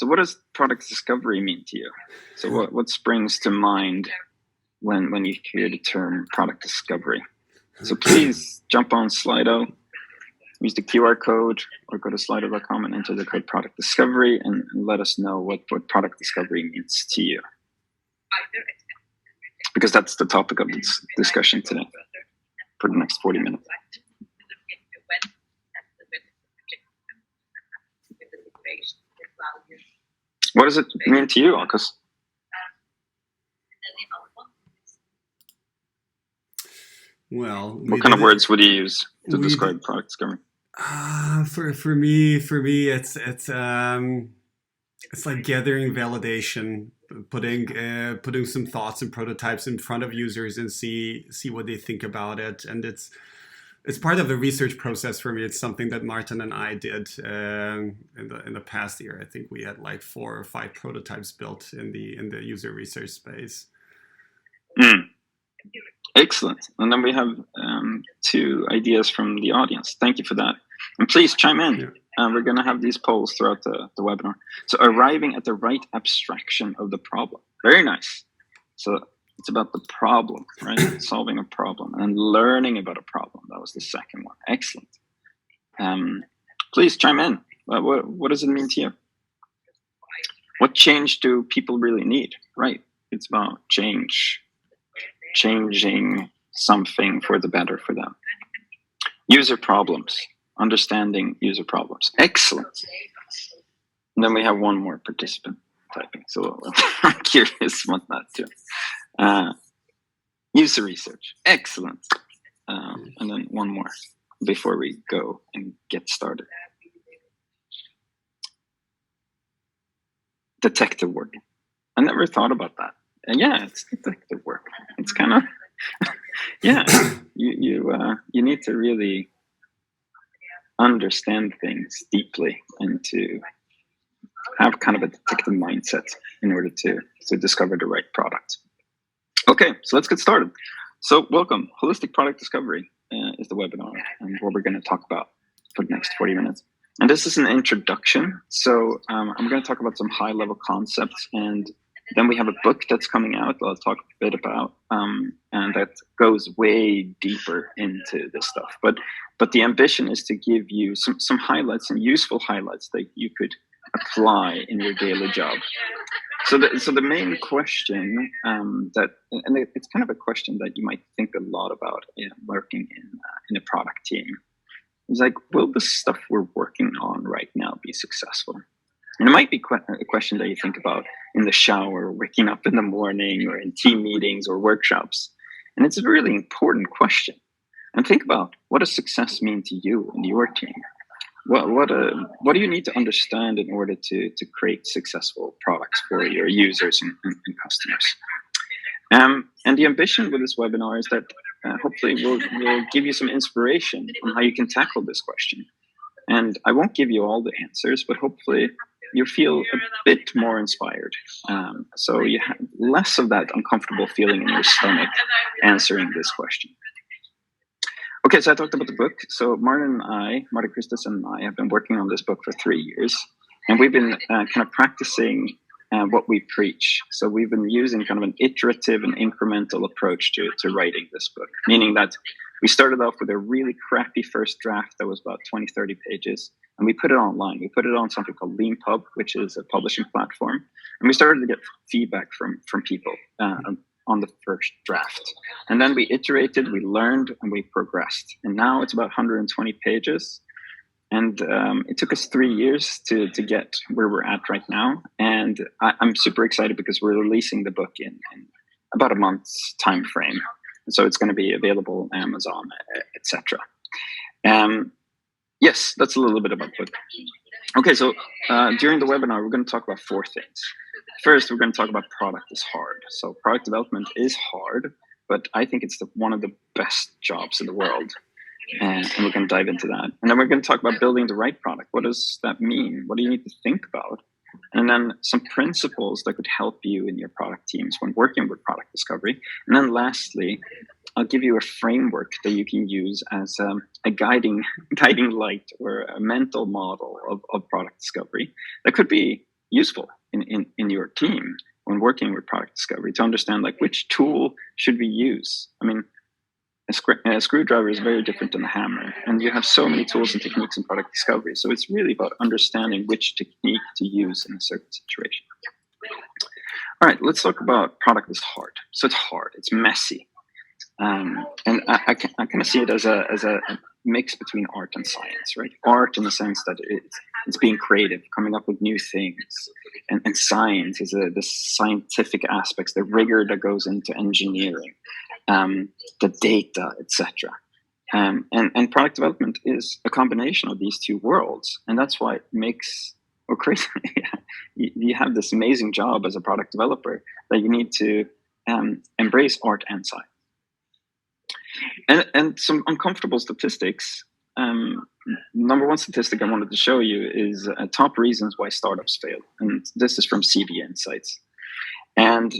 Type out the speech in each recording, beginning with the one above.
So what does product discovery mean to you? So what springs to mind when you hear the term product discovery? So please jump on Slido, use the QR code, or go to slido.com and enter the code product discovery and let us know what product discovery means to you. Because that's the topic of this discussion today for the next 40 minutes. What does it mean to you, Akos? Well, what kind of words would you use to describe product discovery? For me, it's like gathering validation, putting some thoughts and prototypes in front of users and see what they think about it. And it's part of the research process for me. It's something that Martin and I did in the past year. I think we had like 4 or 5 prototypes built in the user research space. Excellent. And then we have 2 ideas from the audience. Thank you for that. And please chime in. Yeah. We're going to have these polls throughout the webinar. So arriving at the right abstraction of the problem. Very nice. So it's about the problem, right? Solving a problem and learning about a problem. That was the second one. Excellent. Please chime in. What does it mean to you? What change do people really need? Right. It's about changing something for the better for them. User problems. Understanding user problems. Excellent. And then we have one more participant typing. So I'm curious about that too. User research. Excellent. And then one more before we go and get started. Detective work. I never thought about that. And yeah, it's detective work. It's kind of, yeah, you need to really understand things deeply and to have kind of a detective mindset in order to discover the right product. Okay, so let's get started. So welcome. Holistic Product Discovery is the webinar and what we're going to talk about for the next 40 minutes. And this is an introduction. So I'm going to talk about some high-level concepts, and then we have a book that's coming out that I'll talk a bit about, and that goes way deeper into this stuff. But the ambition is to give you some highlights, some useful highlights that you could apply in your daily job. So the main question and it's kind of a question that you might think a lot about working in a product team. It's like, will the stuff we're working on right now be successful? And it might be a question that you think about in the shower, waking up in the morning, or in team meetings or workshops. And it's a really important question. And think about, what does success mean to you and your team? What do you need to understand in order to create successful products for your users and customers? And the ambition with this webinar is that hopefully we'll give you some inspiration on how you can tackle this question. And I won't give you all the answers, but hopefully you feel a bit more inspired. So you have less of that uncomfortable feeling in your stomach answering this question. Okay, so I talked about the book. So Marcus Castenfors and I have been working on this book for 3 years. And we've been kind of practicing what we preach. So we've been using kind of an iterative and incremental approach to writing this book, meaning that we started off with a really crappy first draft that was about 20, 30 pages. And we put it online. We put it on something called LeanPub, which is a publishing platform. And we started to get feedback from people on the first draft. And then we iterated, we learned, and we progressed. And now it's about 120 pages. And it took us 3 years to get where we're at right now. And I'm super excited because we're releasing the book in about a month's time frame. So it's going to be available on Amazon, etc. Yes, that's a little bit about the book. Okay, so during the webinar, we're going to talk about 4 things. First, we're going to talk about product is hard. So product development is hard, but I think it's one of the best jobs in the world. And we're going to dive into that. And then we're going to talk about building the right product. What does that mean? What do you need to think about? And then some principles that could help you in your product teams when working with product discovery. And then lastly, I'll give you a framework that you can use as a guiding light or a mental model of product discovery. That could be useful in your team when working with product discovery to understand like which tool should we use. I mean, a screwdriver is very different than a hammer, and you have so many tools and techniques in product discovery. So it's really about understanding which technique to use in a certain situation. All right, let's talk about product is hard. So it's hard, it's messy. And I kind of see it as a mix between art and science, right? Art in the sense that it's being creative, coming up with new things, and science is the scientific aspects, the rigor that goes into engineering, the data, etc. And product development is a combination of these two worlds, and that's why it makes or creates. You have this amazing job as a product developer that you need to embrace art and science. And some uncomfortable statistics. Number one statistic I wanted to show you is top reasons why startups fail. And this is from CV Insights. And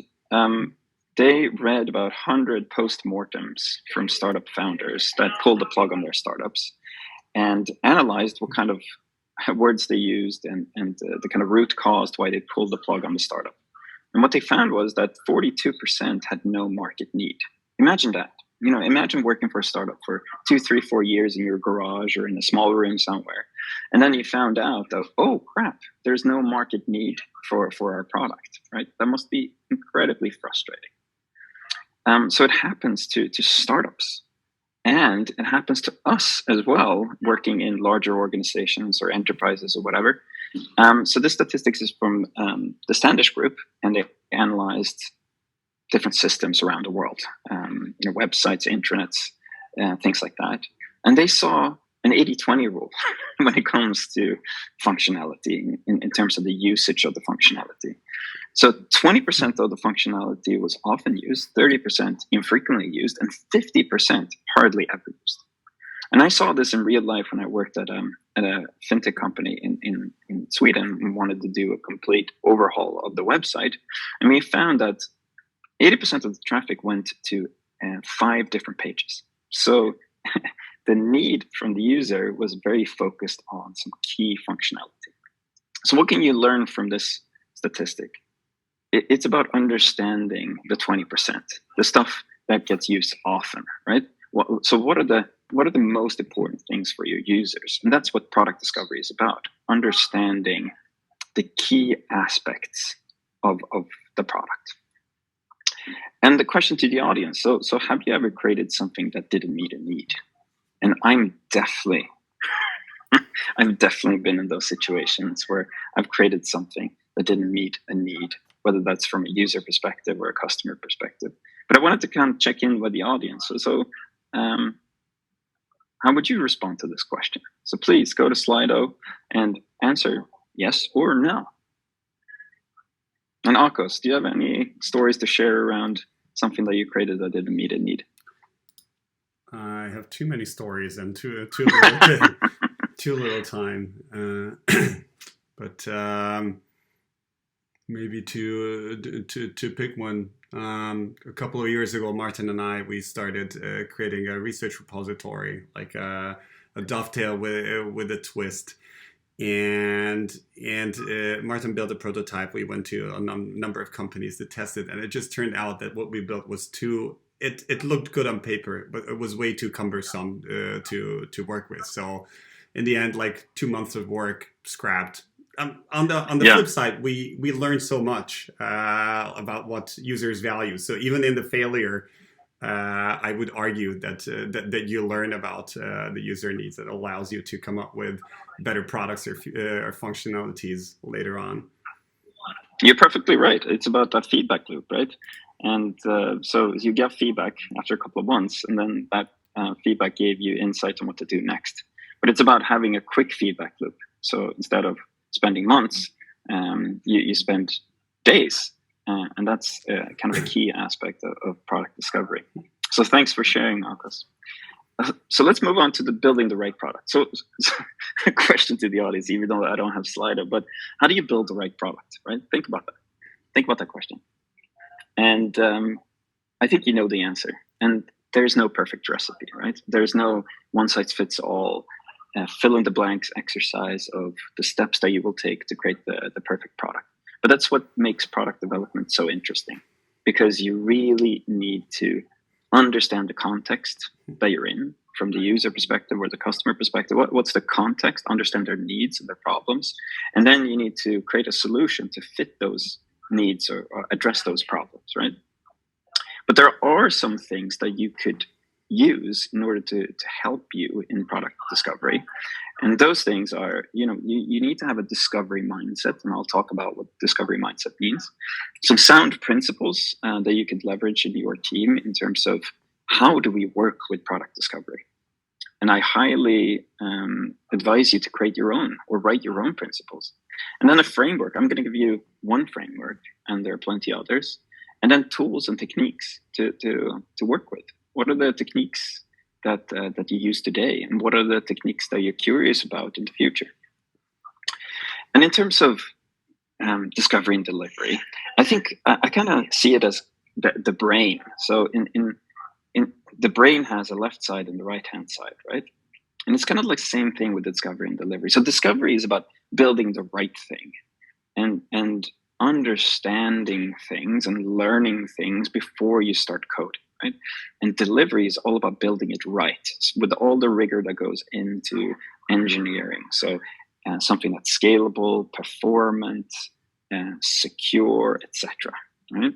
they read about 100 post-mortems from startup founders that pulled the plug on their startups and analyzed what kind of words they used and the kind of root cause why they pulled the plug on the startup. And what they found was that 42% had no market need. Imagine that. Imagine working for a startup for 2, 3, 4 years in your garage or in a small room somewhere. And then you found out that, oh, crap, there's no market need for our product, right? That must be incredibly frustrating. So it happens to startups. And it happens to us as well, working in larger organizations or enterprises or whatever. So this statistics is from the Standish Group, and they analyzed different systems around the world, websites, intranets, things like that. And they saw an 80-20 rule when it comes to functionality in terms of the usage of the functionality. So 20% of the functionality was often used, 30% infrequently used, and 50% hardly ever used. And I saw this in real life when I worked at a fintech company in Sweden and wanted to do a complete overhaul of the website. And we found that 80% of the traffic went to 5 different pages. So the need from the user was very focused on some key functionality. So what can you learn from this statistic? It's about understanding the 20%, the stuff that gets used often, right? So what are the most important things for your users? And that's what product discovery is about, understanding the key aspects of the product. And the question to the audience, so have you ever created something that didn't meet a need? And I've definitely been in those situations where I've created something that didn't meet a need, whether that's from a user perspective or a customer perspective. But I wanted to kind of check in with the audience. So how would you respond to this question? So please go to Slido and answer yes or no. And Akos, do you have any stories to share around something that you created that didn't meet a need? I have too many stories and too little time. But maybe to pick one. A couple of years ago, Martin and we started creating a research repository, like a dovetail with a twist. And Martin built a prototype. We went to a number of companies to test it, and it just turned out that what we built was it looked good on paper, but it was way too cumbersome to work with. So in the end, like 2 months of work scrapped. On the flip side, we learned so much about what users value. So even in the failure, I would argue that you learn about the user needs that allows you to come up with better products or functionalities later on. You're perfectly right. It's about that feedback loop, right? And so you get feedback after a couple of months, and then that feedback gave you insight on what to do next. But it's about having a quick feedback loop. So instead of spending months, you spend days. And that's kind of a key aspect of product discovery. So thanks for sharing, Akos. So let's move on to the building the right product. So a question to the audience, even though I don't have Slido, but how do you build the right product, right? Think about that. Think about that question. And I think you know the answer. And there's no perfect recipe, right? There's no one size fits all fill in the blanks exercise of the steps that you will take to create the perfect product. But that's what makes product development so interesting, because you really need to understand the context that you're in from the user perspective or the customer perspective. What's the context? Understand their needs and their problems. And then you need to create a solution to fit those needs or address those problems, right? But there are some things that you could use in order to help you in product discovery. And those things are, you need to have a discovery mindset, and I'll talk about what discovery mindset means. Some sound principles that you could leverage in your team in terms of how do we work with product discovery. And I highly advise you to create your own or write your own principles. And then a framework. I'm going to give you one framework, and there are plenty others. And then tools and techniques to work with. What are the techniques that you use today, and what are the techniques that you're curious about in the future? And in terms of discovery and delivery, I think I kind of see it as the brain. So in the brain has a left side and the right hand side, right? And it's kind of like the same thing with discovery and delivery. So discovery is about building the right thing and understanding things and learning things before you start coding. Right? And delivery is all about building it right with all the rigor that goes into engineering. So something that's scalable, performant, secure, etc. Right?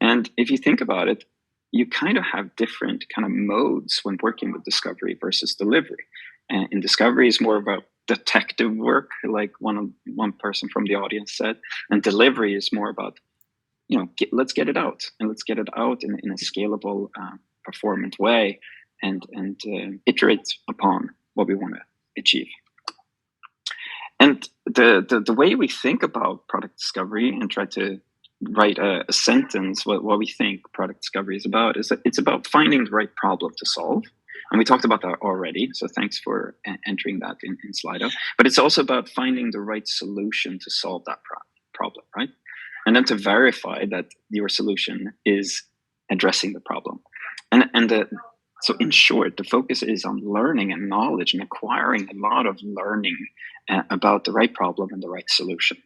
And if you think about it, you kind of have different kind of modes when working with discovery versus delivery. In discovery is more about detective work, like one person from the audience said, and delivery is more about let's get it out, and let's get it out in a scalable, performant way, and iterate upon what we want to achieve. And the way we think about product discovery and try to write a sentence what we think product discovery is about is that it's about finding the right problem to solve. And we talked about that already, so thanks for entering that in Slido. But it's also about finding the right solution to solve that problem, right? And then to verify that your solution is addressing the problem. So in short, the focus is on learning and knowledge and acquiring a lot of learning about the right problem and the right solution.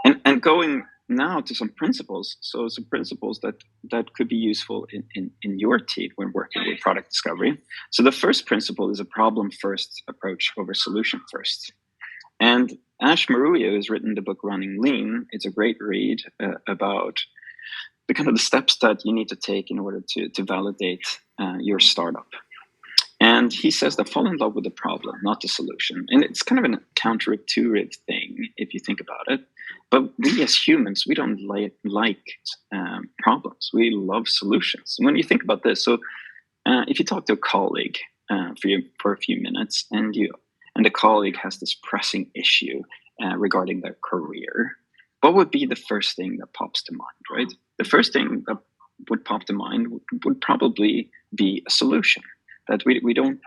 And going now to some principles. So some principles that could be useful in your team when working with product discovery. So the first principle is a problem first approach over solution first. And Ash Maruya has written the book Running Lean. It's a great read about the kind of the steps that you need to take in order to validate your startup. And he says that fall in love with the problem, not the solution. And it's kind of a counterintuitive thing if you think about it. But we as humans, we don't like problems. We love solutions. And when you think about this, so if you talk to a colleague for a few minutes, and the colleague has this pressing issue regarding their career, what would be the first thing that pops to mind, right? The first thing that would pop to mind would probably be a solution. That we don't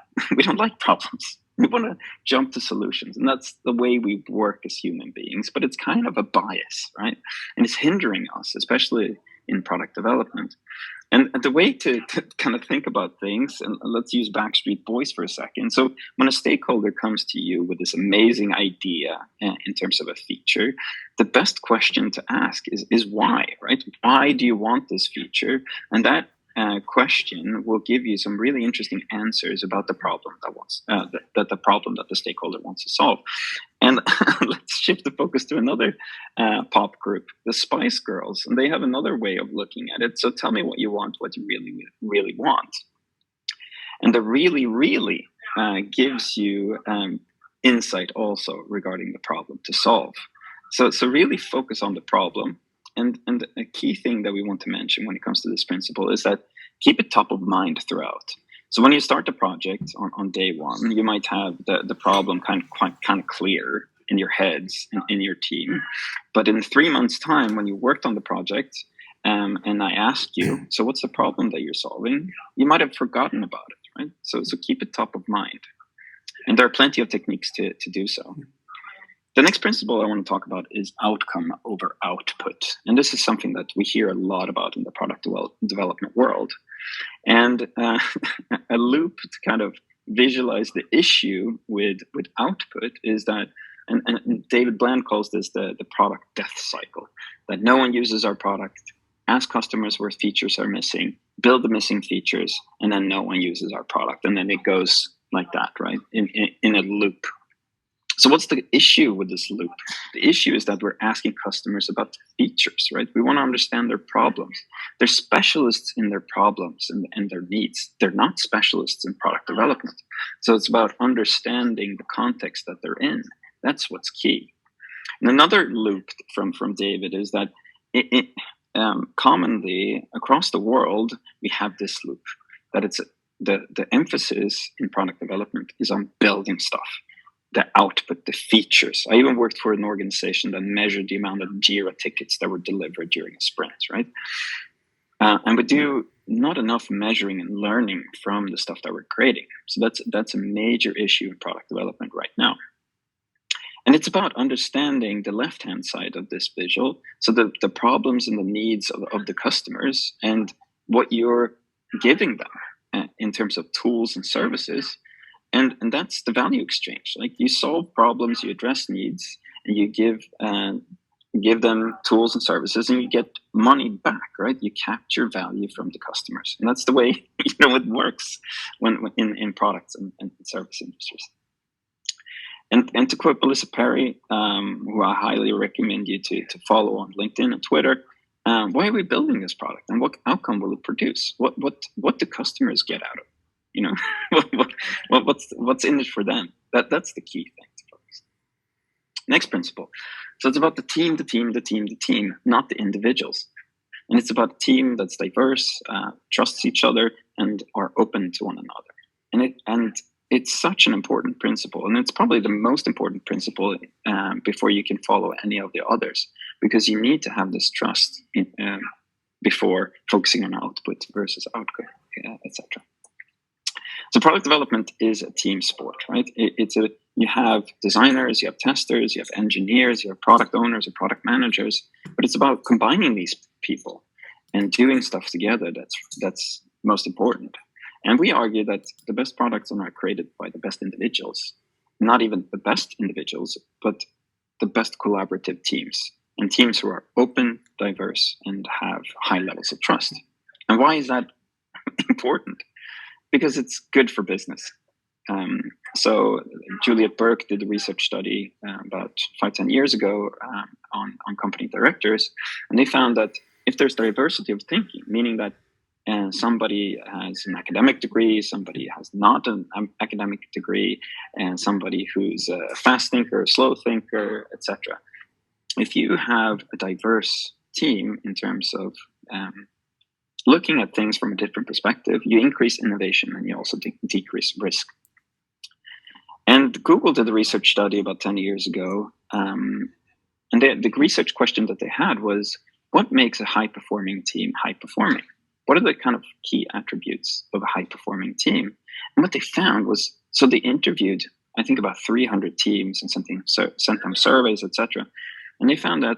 like problems. We want to jump to solutions, and that's the way we work as human beings. But it's kind of a bias, right? And it's hindering us, especially in product development. And the way to kind of think about things, and let's use Backstreet Boys for a second. So when a stakeholder comes to you with this amazing idea in terms of a feature, the best question to ask is why, right? Why do you want this feature? And that question will give you some really interesting answers about the problem the problem that the stakeholder wants to solve. And let's shift the focus to another pop group, the Spice Girls, and they have another way of looking at it. So tell me what you want, what you really, really want. And the really, really gives you insight also regarding the problem to solve. So really focus on the problem. And a key thing that we want to mention when it comes to this principle is that keep it top of mind throughout. So when you start the project on day one, you might have the problem kind of clear in your heads and in your team. But in 3 months' time, when you worked on the project, and I asked you, so what's the problem that you're solving? You might have forgotten about it, right? So keep it top of mind. And there are plenty of techniques to do so. The next principle I want to talk about is outcome over output. And this is something that we hear a lot about in the product development world. And a loop to kind of visualize the issue with output is that, and David Bland calls this the product death cycle, that no one uses our product, ask customers where features are missing, build the missing features, and then no one uses our product. And then it goes like that, right? In a loop. So what's the issue with this loop? The issue is that we're asking customers about the features, right? We want to understand their problems. They're specialists in their problems and their needs. They're not specialists in product development. So it's about understanding the context that they're in. That's what's key. And another loop from David is that commonly across the world, we have this loop, that it's the emphasis in product development is on building stuff, the output, the features. I even worked for an organization that measured the amount of Jira tickets that were delivered during a sprint, right? And we do not enough measuring and learning from the stuff that we're creating. So that's a major issue in product development right now. And it's about understanding the left-hand side of this visual, so the problems and the needs of the customers and what you're giving them in terms of tools and services. And that's the value exchange. Like, you solve problems, you address needs, and you give them tools and services, and you get money back, right? You capture value from the customers. And that's the way it works when in products and service industries. And to quote Melissa Perry, who I highly recommend you to follow on LinkedIn and Twitter, why are we building this product, and what outcome will it produce? What do customers get out of it? What's in it for them? That's the key thing to focus. Next principle. So it's about the team, not the individuals. And it's about a team that's diverse, trusts each other, and are open to one another. And it's such an important principle, and it's probably the most important principle before you can follow any of the others, because you need to have this trust before focusing on output versus outcome, etc. So product development is a team sport, right? You have designers, you have testers, you have engineers, you have product owners or product managers, but it's about combining these people and doing stuff together that's most important. And we argue that the best products are not created by the best individuals, not even the best individuals, but the best collaborative teams, and teams who are open, diverse, and have high levels of trust. And why is that important? Because it's good for business. So Juliet Burke did a research study about 5-10 years ago on company directors, and they found that if there's diversity of thinking, meaning that somebody has an academic degree, somebody has not an academic degree, and somebody who's a fast thinker, a slow thinker, etc. If you have a diverse team in terms of looking at things from a different perspective, you increase innovation and you also decrease risk. And Google did a research study about 10 years ago, and the research question that they had was, what makes a high-performing team high-performing? What are the kind of key attributes of a high-performing team? And what they found was, so they interviewed, I think, about 300 teams and sent them surveys, etc. And they found that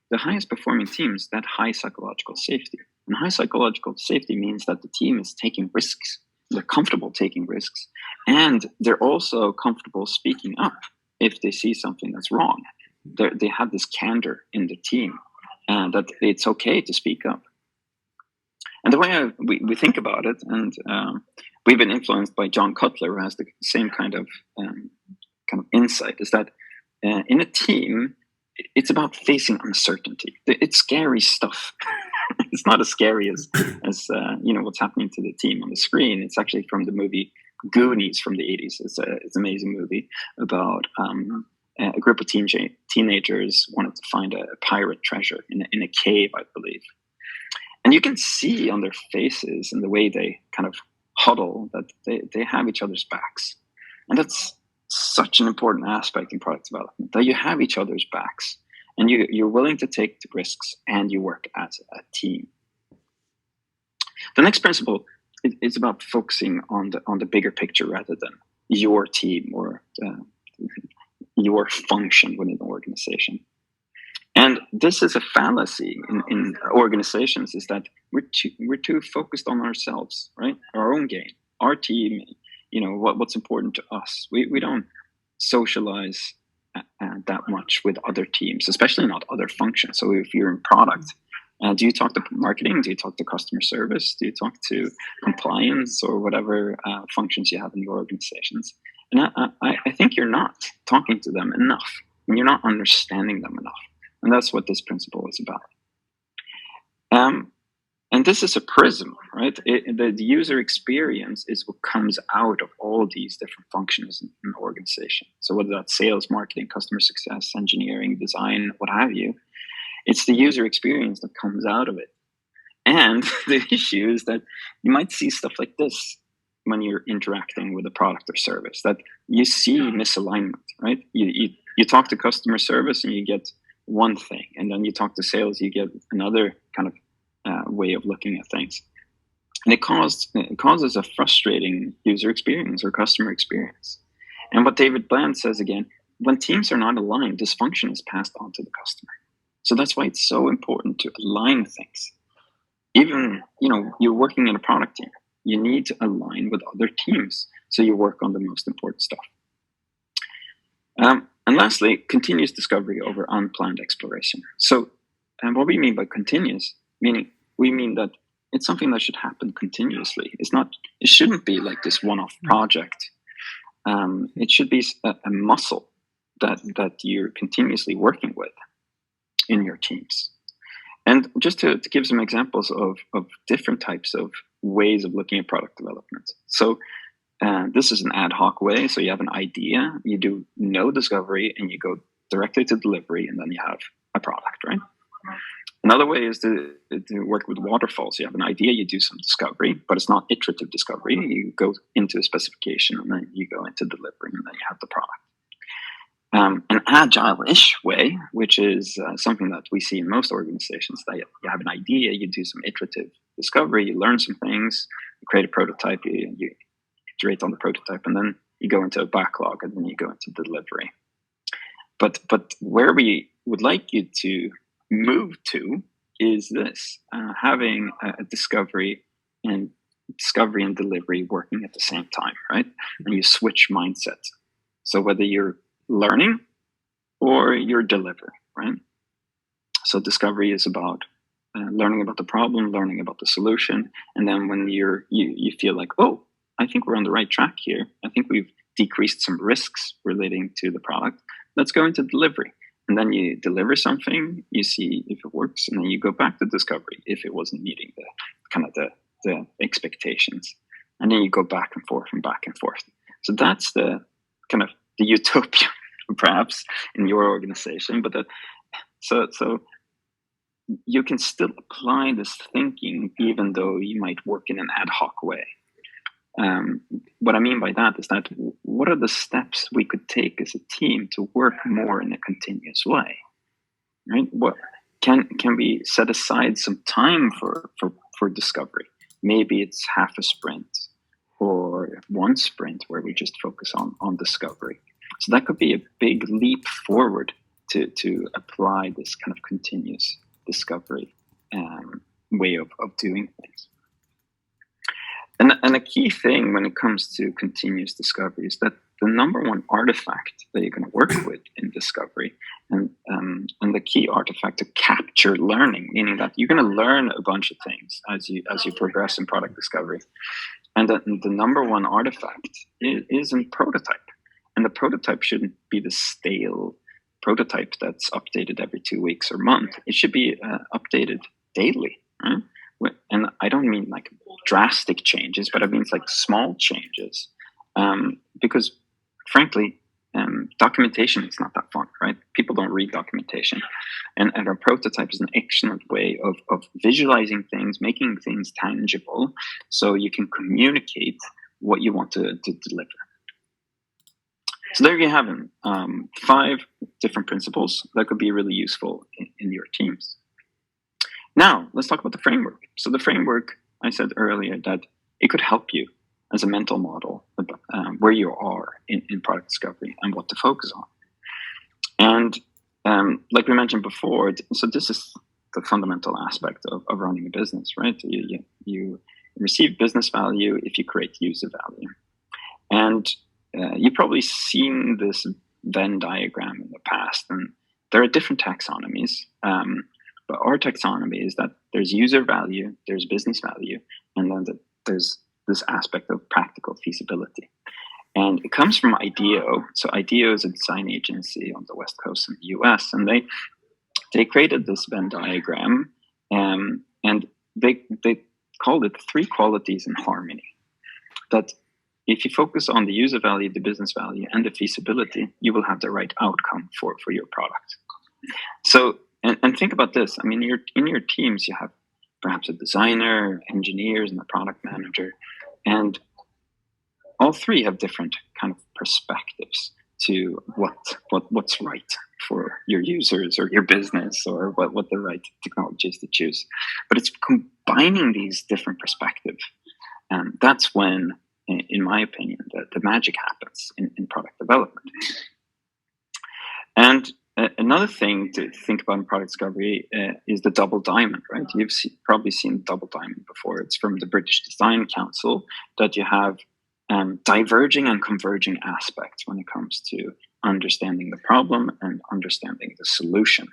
the highest performing teams, that high psychological safety. And high psychological safety means that the team is taking risks. They're comfortable taking risks. And they're also comfortable speaking up if they see something that's wrong. They have this candor in the team, that it's okay to speak up. And the way we think about it, and we've been influenced by John Cutler, who has the same kind of insight, is that in a team, it's about facing uncertainty. It's scary stuff. It's not as scary as what's happening to the team on the screen. It's actually from the movie Goonies from the 80s. It's an amazing movie about a group of teenagers wanted to find a pirate treasure in a cave, I believe. And you can see on their faces and the way they kind of huddle that they have each other's backs. And that's such an important aspect in product development, that you have each other's backs and you're willing to take the risks and you work as a team. The next principle is about focusing on the bigger picture rather than your team or your function within the organization. And this is a fallacy in organizations, is that we're too focused on ourselves, right? Our own gain, our team. what's important to us. We don't socialize that much with other teams, especially not other functions. So if you're in product, do you talk to marketing? Do you talk to customer service? Do you talk to compliance or whatever functions you have in your organizations? And I think you're not talking to them enough, and you're not understanding them enough. And that's what this principle is about. And this is a prism, right? The user experience is what comes out of all these different functions in the organization. So whether that's sales, marketing, customer success, engineering, design, what have you, it's the user experience that comes out of it. And the issue is that you might see stuff like this when you're interacting with a product or service, that you see misalignment, right? You talk to customer service and you get one thing, and then you talk to sales, you get another kind of way of looking at things. And it causes a frustrating user experience or customer experience. And what David Bland says again, when teams are not aligned, dysfunction is passed on to the customer. So that's why it's so important to align things. Even, you're working in a product team, you need to align with other teams so you work on the most important stuff. And lastly, continuous discovery over unplanned exploration. So what we mean by continuous, meaning we mean that it's something that should happen continuously. It shouldn't be like this one-off project. It should be a muscle that you're continuously working with in your teams. And just to give some examples of different types of ways of looking at product development. So this is an ad hoc way. So you have an idea, you do no discovery, and you go directly to delivery, and then you have a product, right? Another way is to work with waterfalls. You have an idea, you do some discovery, but it's not iterative discovery. You go into a specification, and then you go into delivery, and then you have the product. An agile-ish way, which is something that we see in most organizations, that you have an idea, you do some iterative discovery, you learn some things, you create a prototype, you iterate on the prototype, and then you go into a backlog, and then you go into delivery. But where we would like you to move to is this, having a discovery and delivery working at the same time, right? And you switch mindset. So whether you're learning or you're deliver, right? So discovery is about learning about the problem, learning about the solution, and then when you feel like, oh, I think we're on the right track here, I think we've decreased some risks relating to the product, let's go into delivery. And then you deliver something, you see if it works, and then you go back to discovery if it wasn't meeting the expectations. And then you go back and forth and back and forth. So that's the kind of the utopia, perhaps, in your organization. But so you can still apply this thinking even though you might work in an ad hoc way. What I mean by that is that what are the steps we could take as a team to work more in a continuous way, right? What can we set aside some time for discovery? Maybe it's half a sprint or one sprint where we just focus on discovery. So that could be a big leap forward to apply this kind of continuous discovery way of doing things. And a key thing when it comes to continuous discovery is that the number one artifact that you're going to work with in discovery, and the key artifact to capture learning, meaning that you're going to learn a bunch of things as you progress in product discovery, and the number one artifact is in prototype, and the prototype shouldn't be the stale prototype that's updated every 2 weeks or month. It should be updated daily, right? And I don't mean like drastic changes, but I mean it's like small changes, because frankly, documentation is not that fun, right? People don't read documentation, and a prototype is an excellent way of visualizing things, making things tangible, so you can communicate what you want to deliver. So there you have them, 5 different principles that could be really useful in your teams. Now, let's talk about the framework. So the framework, I said earlier that it could help you as a mental model where you are in product discovery and what to focus on. And like we mentioned before, so this is the fundamental aspect of running a business, right? You receive business value if you create user value. And you've probably seen this Venn diagram in the past, and there are different taxonomies. But our taxonomy is that there's user value, there's business value, and then there's this aspect of practical feasibility. And it comes from IDEO. So IDEO is a design agency on the West Coast in the US, and they created this Venn diagram, and they called it 3 qualities in harmony. That if you focus on the user value, the business value, and the feasibility, you will have the right outcome for your product. So, and think about this. I mean, in your teams, you have perhaps a designer, engineers, and a product manager, and all 3 have different kind of perspectives to what's right for your users or your business, or what the right technology is to choose. But it's combining these different perspectives, and that's when, in my opinion, the magic happens in product development. And another thing to think about in product discovery is the double diamond, right? You've probably seen double diamond before. It's from the British Design Council, that you have diverging and converging aspects when it comes to understanding the problem and understanding the solution.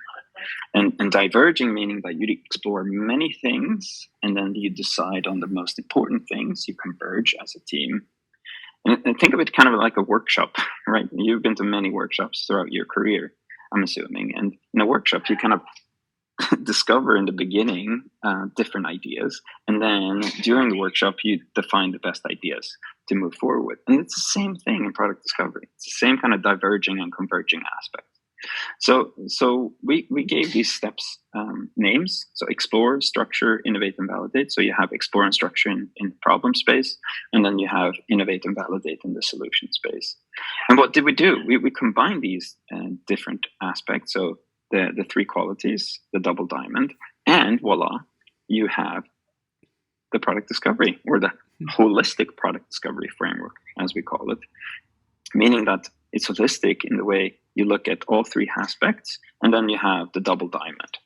And diverging meaning that you explore many things, and then you decide on the most important things. You converge as a team. And think of it kind of like a workshop, right? You've been to many workshops throughout your career, I'm assuming. And in a workshop, you kind of discover in the beginning different ideas, and then during the workshop you define the best ideas to move forward with. And it's the same thing in product discovery. It's the same kind of diverging and converging aspect. So we gave these steps names. So explore, structure, innovate, and validate. So you have explore and structure in the problem space, and then you have innovate and validate in the solution space. And what did we do? We combined these different aspects. So the 3 qualities, the double diamond, and voila, you have the product discovery, or the holistic product discovery framework, as we call it, meaning that it's holistic in the way you look at all 3 aspects, and then you have the double diamond.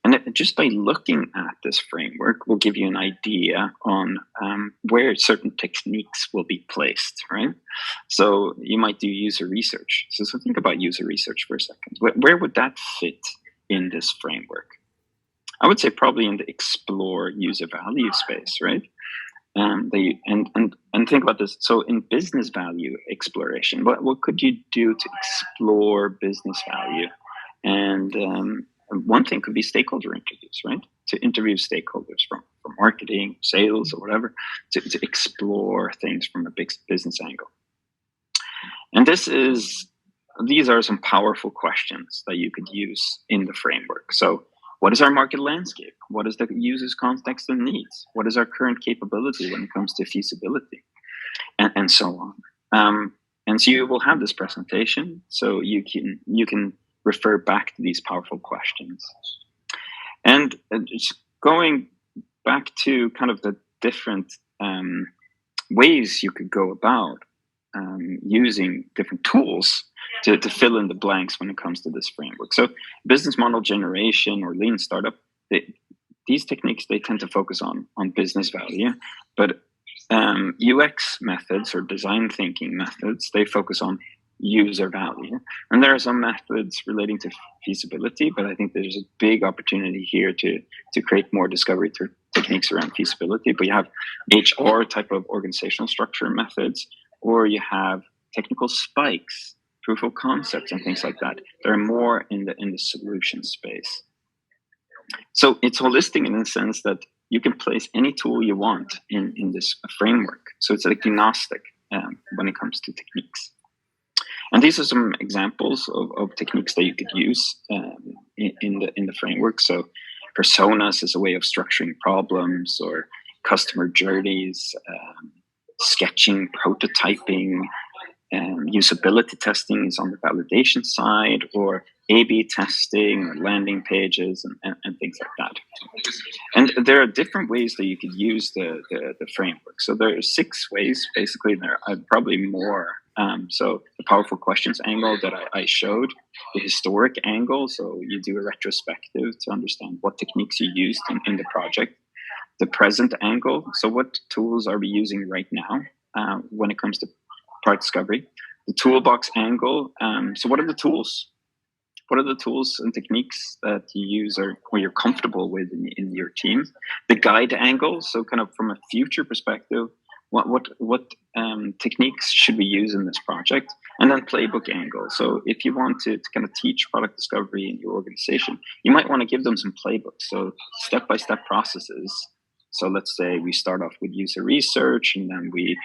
And just by looking at this framework will give you an idea on where certain techniques will be placed, right? So you might do user research. So think about user research for a second. Where would that fit in this framework? I would say probably in the explore user value space, right? And think about this. So in business value exploration, what could you do to explore business value? And one thing could be stakeholder interviews, right? To interview stakeholders from marketing, sales, or whatever, to explore things from a big business angle. And these are some powerful questions that you could use in the framework. So what is our market landscape? What is the user's context and needs? What is our current capability when it comes to feasibility? And so on. And so you will have this presentation, so you can refer back to these powerful questions. And just going back to kind of the different ways you could go about using different tools to fill in the blanks when it comes to this framework. So business model generation or lean startup, these techniques, they tend to focus on business value, but UX methods or design thinking methods, they focus on user value. And there are some methods relating to feasibility, but I think there's a big opportunity here to create more discovery techniques around feasibility. But you have HR type of organizational structure methods, or you have technical spikes, proof of concepts, and things like that. They're more in the solution space. So it's holistic in the sense that you can place any tool you want in this framework. So it's agnostic when it comes to techniques. And these are some examples of techniques that you could use in the framework. So personas is a way of structuring problems, or customer journeys, sketching, prototyping, usability testing is on the validation side, or A/B testing, or landing pages, and things like that. And there are different ways that you could use the framework. So there are 6 ways. Basically, there are probably more. So the powerful questions angle that I showed, the historic angle, so you do a retrospective to understand what techniques you used in the project. The present angle, so what tools are we using right now when it comes to product discovery. The toolbox angle. So what are the tools? What are the tools and techniques that you use or you're comfortable with in your team? The guide angle. So kind of from a future perspective, what techniques should we use in this project? And then playbook angle. So if you want to kind of teach product discovery in your organization, you might want to give them some playbooks. So step-by-step processes. So let's say we start off with user research, and then we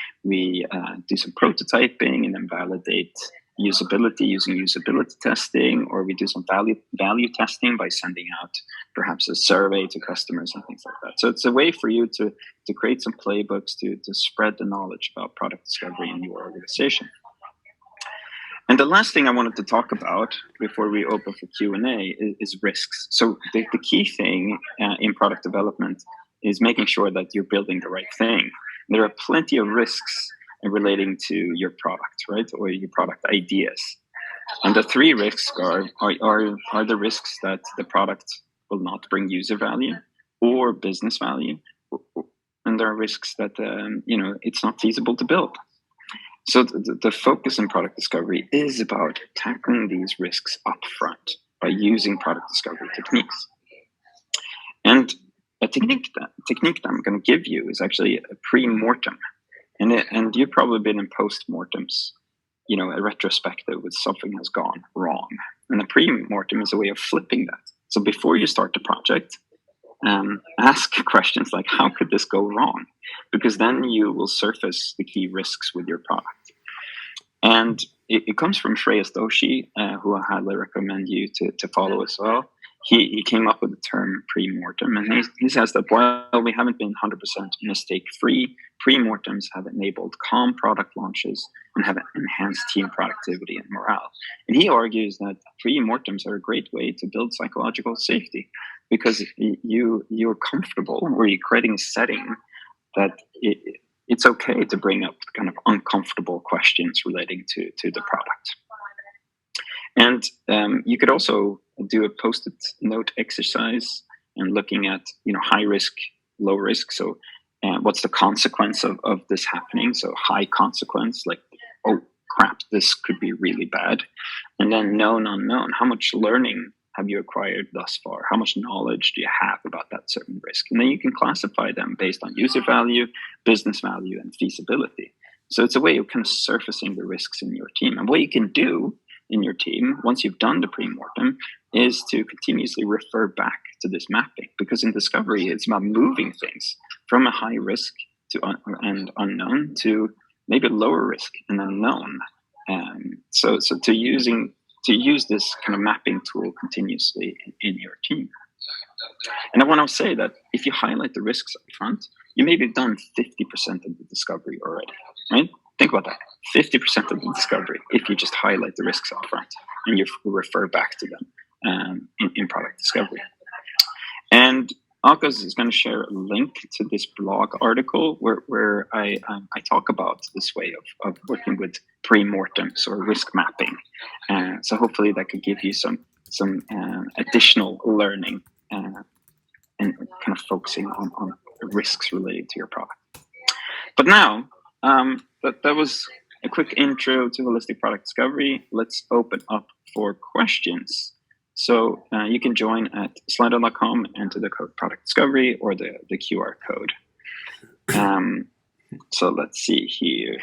do some prototyping, and then validate usability using usability testing, or we do some value testing by sending out perhaps a survey to customers and things like that. So it's a way for you to create some playbooks to spread the knowledge about product discovery in your organization. And the last thing I wanted to talk about before we open for Q&A is risks. So the key thing in product development is making sure that you're building the right thing. There are plenty of risks relating to your product, right, or your product ideas. And the three risks are the risks that the product will not bring user value or business value, and there are risks that it's not feasible to build. So the focus in product discovery is about tackling these risks upfront by using product discovery techniques. And a technique that I'm going to give you is actually a premortem. And you've probably been in post-mortems, a retrospective with something has gone wrong. And a pre-mortem is a way of flipping that. So before you start the project, ask questions like, how could this go wrong? Because then you will surface the key risks with your product. And it comes from Kiss-Dozsai, who I highly recommend you to follow as well. He came up with the term pre-mortem, and he says that while we haven't been 100% mistake-free, pre-mortems have enabled calm product launches and have enhanced team productivity and morale. And he argues that pre-mortems are a great way to build psychological safety because you're comfortable, or you're creating a setting that it's okay to bring up kind of uncomfortable questions relating to the product. And you could also do a post-it note exercise and looking at high risk, low risk. So what's the consequence of this happening? So high consequence, like, oh crap, this could be really bad. And then known unknown, how much learning have you acquired thus far? How much knowledge do you have about that certain risk? And then you can classify them based on user value, business value, and feasibility. So it's a way of kind of surfacing the risks in your team. And what you can do in your team, once you've done the pre-mortem, is to continuously refer back to this mapping. Because in discovery, it's about moving things from a high risk and unknown to maybe lower risk and unknown. So to use this kind of mapping tool continuously in your team. And I want to say that if you highlight the risks up front, you maybe have done 50% of the discovery already, right? Think about that. 50% of the discovery if you just highlight the risks up front and you refer back to them in product discovery. And Akos is going to share a link to this blog article where I talk about this way of working with pre-mortems or risk mapping. So hopefully that could give you some additional learning and kind of focusing on risks related to your product. But now, that was a quick intro to holistic product discovery. Let's open up for questions. So you can join at slido.com, enter the code product discovery or the QR code. So let's see here.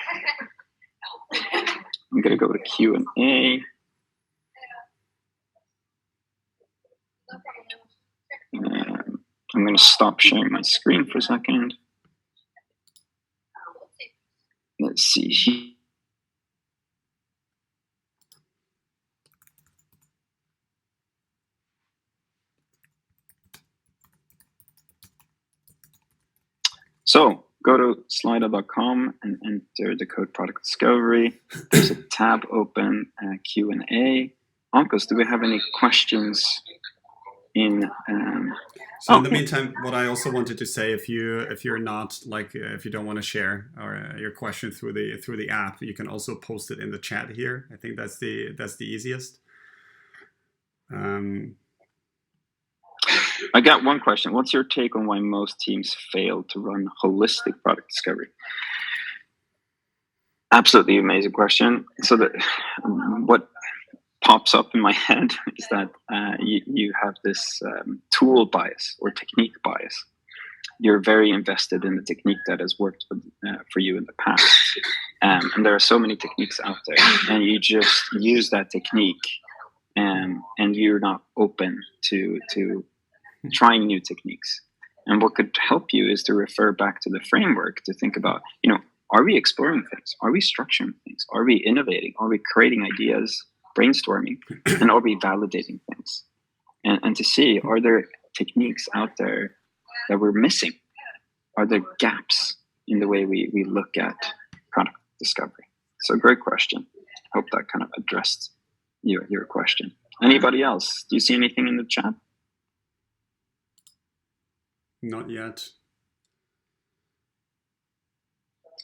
I'm going to go to Q&A. I'm going to stop sharing my screen for a second. Let's see here. So go to slido.com and enter the code product discovery. There's a tab open, Q&A. Akos, do we have any questions in? So in the meantime, what I also wanted to say, if you're not if you don't want to share your question through the app, you can also post it in the chat here. I think that's the easiest. I got one question. What's your take on why most teams fail to run holistic product discovery? Absolutely amazing question. So what pops up in my head is that you have this tool bias or technique bias. You're very invested in the technique that has worked for you in the past. And there are so many techniques out there, and you just use that technique, and you're not open to trying new techniques. And what could help you is to refer back to the framework to think about, are we exploring things? Are we structuring things? Are we innovating? Are we creating ideas, brainstorming? And are we validating things? And to see, are there techniques out there that we're missing? Are there gaps in the way we look at product discovery? So great question. Hope that kind of addressed your question. Anybody else? Do you see anything in the chat? Not yet.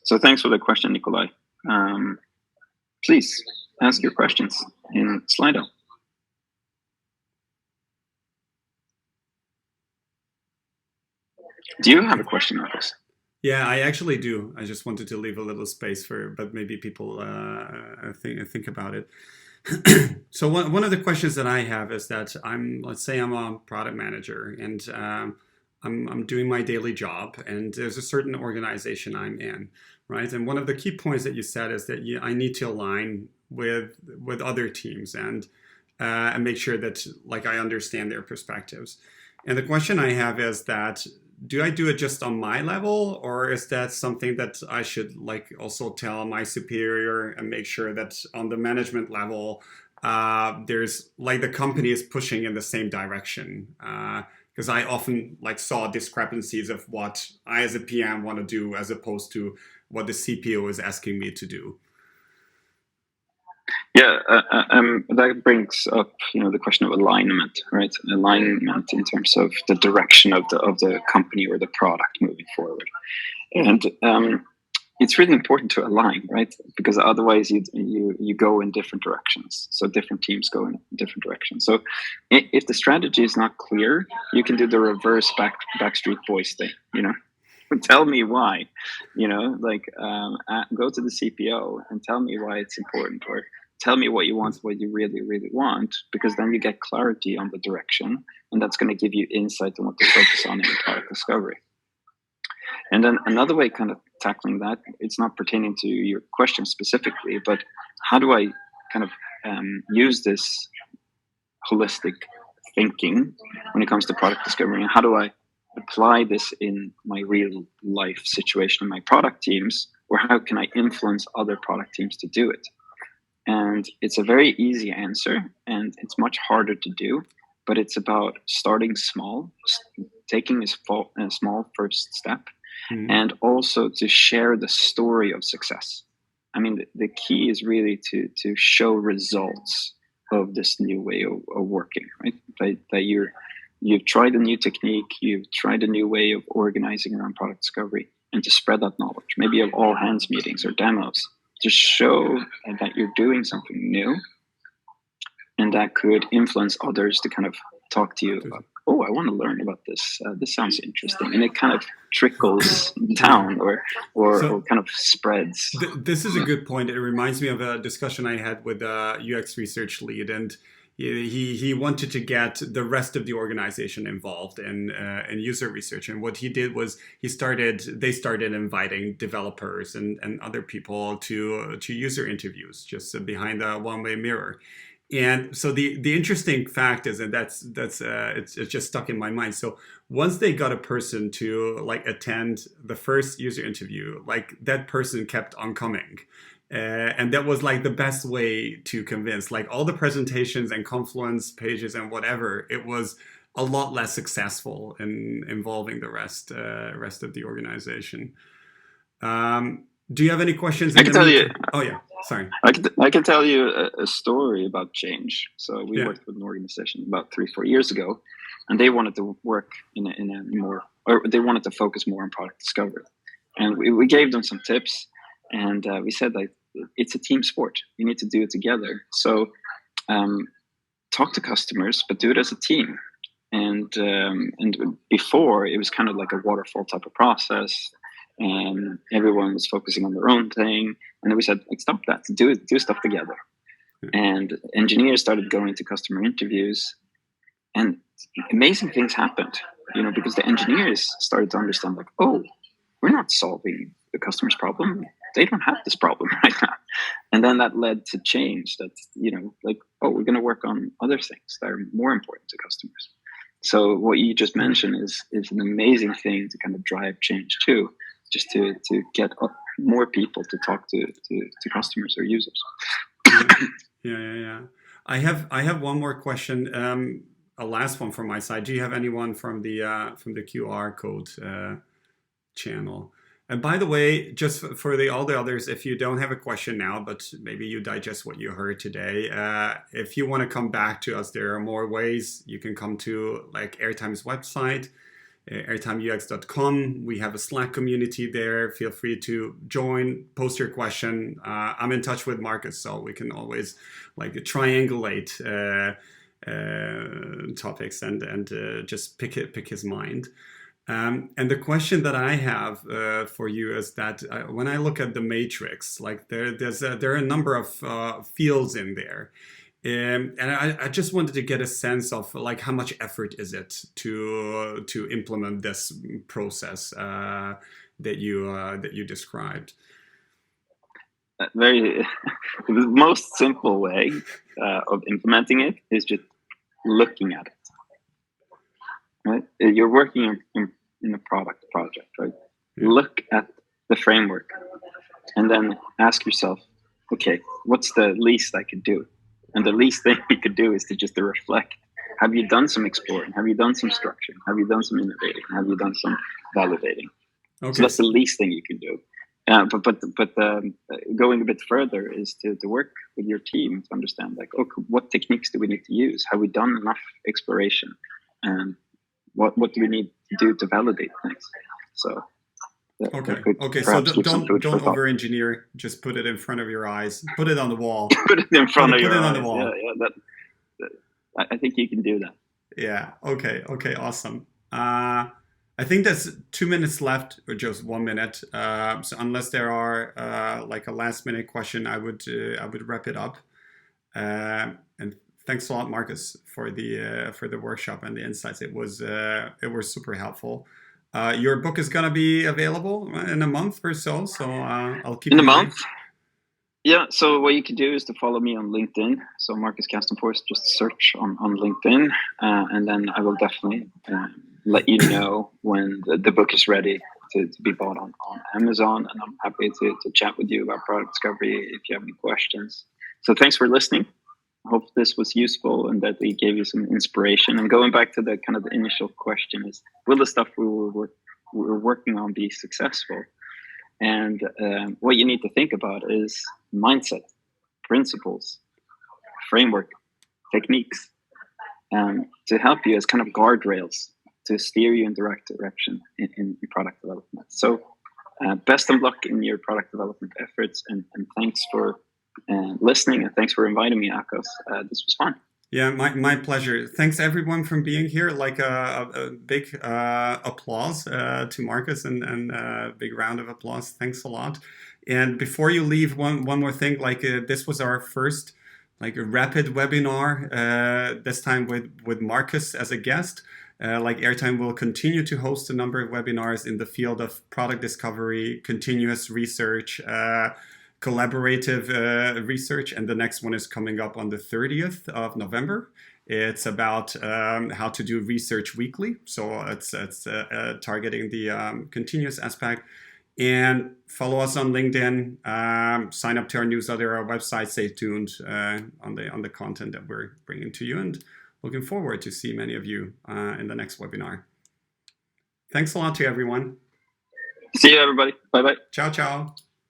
So thanks for the question, Nikolai. Please ask your questions in Slido. Do you have a question, Marcus? Yeah, I actually do. I just wanted to leave a little space but maybe people think about it. So one of the questions that I have is that let's say I'm a product manager, and I'm doing my daily job, and there's a certain organization I'm in, right? And one of the key points that you said is that I need to align with other teams and make sure that I understand their perspectives. And the question I have is that, do I do it just on my level, or is that something that I should also tell my superior and make sure that on the management level, there's the company is pushing in the same direction? Because I often saw discrepancies of what I as a PM want to do as opposed to what the CPO is asking me to do. Yeah, that brings up the question of alignment, right? Alignment in terms of the direction of the company or the product moving forward, and it's really important to align, right? Because otherwise you go in different directions. So different teams go in different directions. So if the strategy is not clear, you can do the reverse Backstreet Boys thing, Tell me why, go to the CPO and tell me why it's important, or tell me what you want, what you really, really want, because then you get clarity on the direction, and that's going to give you insight on what to focus on in product discovery. And then another way kind of tackling that, it's not pertaining to your question specifically, but how do I kind of use this holistic thinking when it comes to product discovery, and how do I apply this in my real life situation in my product teams, or how can I influence other product teams to do it? And it's a very easy answer, and it's much harder to do, but it's about starting small, taking a small first step, and also to share the story of success. I mean, the key is really to show results of this new way of working, right? That you've tried a new technique, you've tried a new way of organizing around product discovery, and to spread that knowledge, maybe of all hands meetings or demos, to show that you're doing something new, and that could influence others to kind of talk to you about, oh, I want to learn about this. This sounds interesting. And it kind of trickles down or kind of spreads. This is a good point. It reminds me of a discussion I had with a UX research lead, and he wanted to get the rest of the organization involved in user research. And what he did was they started inviting developers and other people to user interviews just behind a one-way mirror. And so the interesting fact is, and that's it's just stuck in my mind. So once they got a person to attend the first user interview, that person kept on coming. And that was the best way to convince, all the presentations and Confluence pages and whatever, it was a lot less successful in involving the rest of the organization. Do you have any questions? I can tell you. Oh yeah, sorry. I can tell you a story about change. So we worked with an organization about 3-4 years ago, and they wanted to work in a more, or they wanted to focus more on product discovery, and we gave them some tips, and we said it's a team sport. You need to do it together. So talk to customers, but do it as a team. And before, it was kind of like a waterfall type of process. and everyone was focusing on their own thing. And then we said, like, stop that, do stuff together. And engineers started going to customer interviews, and amazing things happened, because the engineers started to understand, like, oh, we're not solving the customer's problem. They don't have this problem right now. And then that led to change that, like, oh, we're going to work on other things that are more important to customers. So what you just mentioned is an amazing thing to kind of drive change too, just to get more people to talk to customers or users. Yeah. I have one more question. A last one from my side. Do you have anyone from the QR code channel? And by the way, just for all the others, if you don't have a question now, but maybe you digest what you heard today, if you want to come back to us, there are more ways. You can come to like Airtime's website, airtimeux.com. We have a Slack community there. Feel free to join, post your question. I'm in touch with Marcus, so we can always like triangulate topics and just pick his mind. And the question that I have for you is that when I look at the matrix, like there are a number of fields in there, and I just wanted to get a sense of like how much effort is it to implement this process that you described. The most simple way of implementing it is just looking at it. Right? You're working in a project, right? Yeah. Look at the framework and then ask yourself, okay, what's the least I could do? And the least thing you could do is to just reflect. Have you done some exploring? Have you done some structuring? Have you done some innovating? Have you done some validating? Okay. So that's the least thing you can do. But going a bit further is to work with your team to understand, like, okay, what techniques do we need to use? Have we done enough exploration? And what do we need to do to validate things? So okay. So don't over-engineer. Just put it in front of your eyes. Put it on the wall. Put it in front of your eyes. Put it on the wall. Yeah. I think you can do that. Yeah. Okay. Awesome. I think there's 2 minutes left, or just 1 minute. So unless there are like a last-minute question, I would wrap it up. And thanks a lot, Marcus, for the workshop and the insights. It was super helpful. Your book is gonna be available in a month or so. So I'll keep in a month. Yeah. So what you can do is to follow me on LinkedIn. So Marcus Castenfors, just search on LinkedIn, and then I will definitely let you know when the book is ready to be bought on Amazon. And I'm happy to chat with you about product discovery if you have any questions. So thanks for listening. I hope this was useful and that it gave you some inspiration. And going back to the kind of the initial question is, will the stuff we're working on be successful? And what you need to think about is mindset, principles, framework, techniques, to help you as kind of guardrails to steer you in the right direction in product development. So best of luck in your product development efforts, and thanks for listening, and thanks for inviting me, Akos. This was fun. Yeah, my pleasure. Thanks everyone for being here. Like a big applause to Marcus, and a big round of applause. Thanks a lot. And before you leave, one more thing. Like this was our first like a rapid webinar. This time with Marcus as a guest. Like Airtime will continue to host a number of webinars in the field of product discovery, continuous research, collaborative research, and the next one is coming up on the 30th of November. It's about how to do research weekly. So it's targeting the continuous aspect. And follow us on LinkedIn. Sign up to our newsletter, our website. Stay tuned on the content that we're bringing to you. And looking forward to see many of you in the next webinar. Thanks a lot to everyone. See you, everybody. Bye-bye. Ciao, ciao.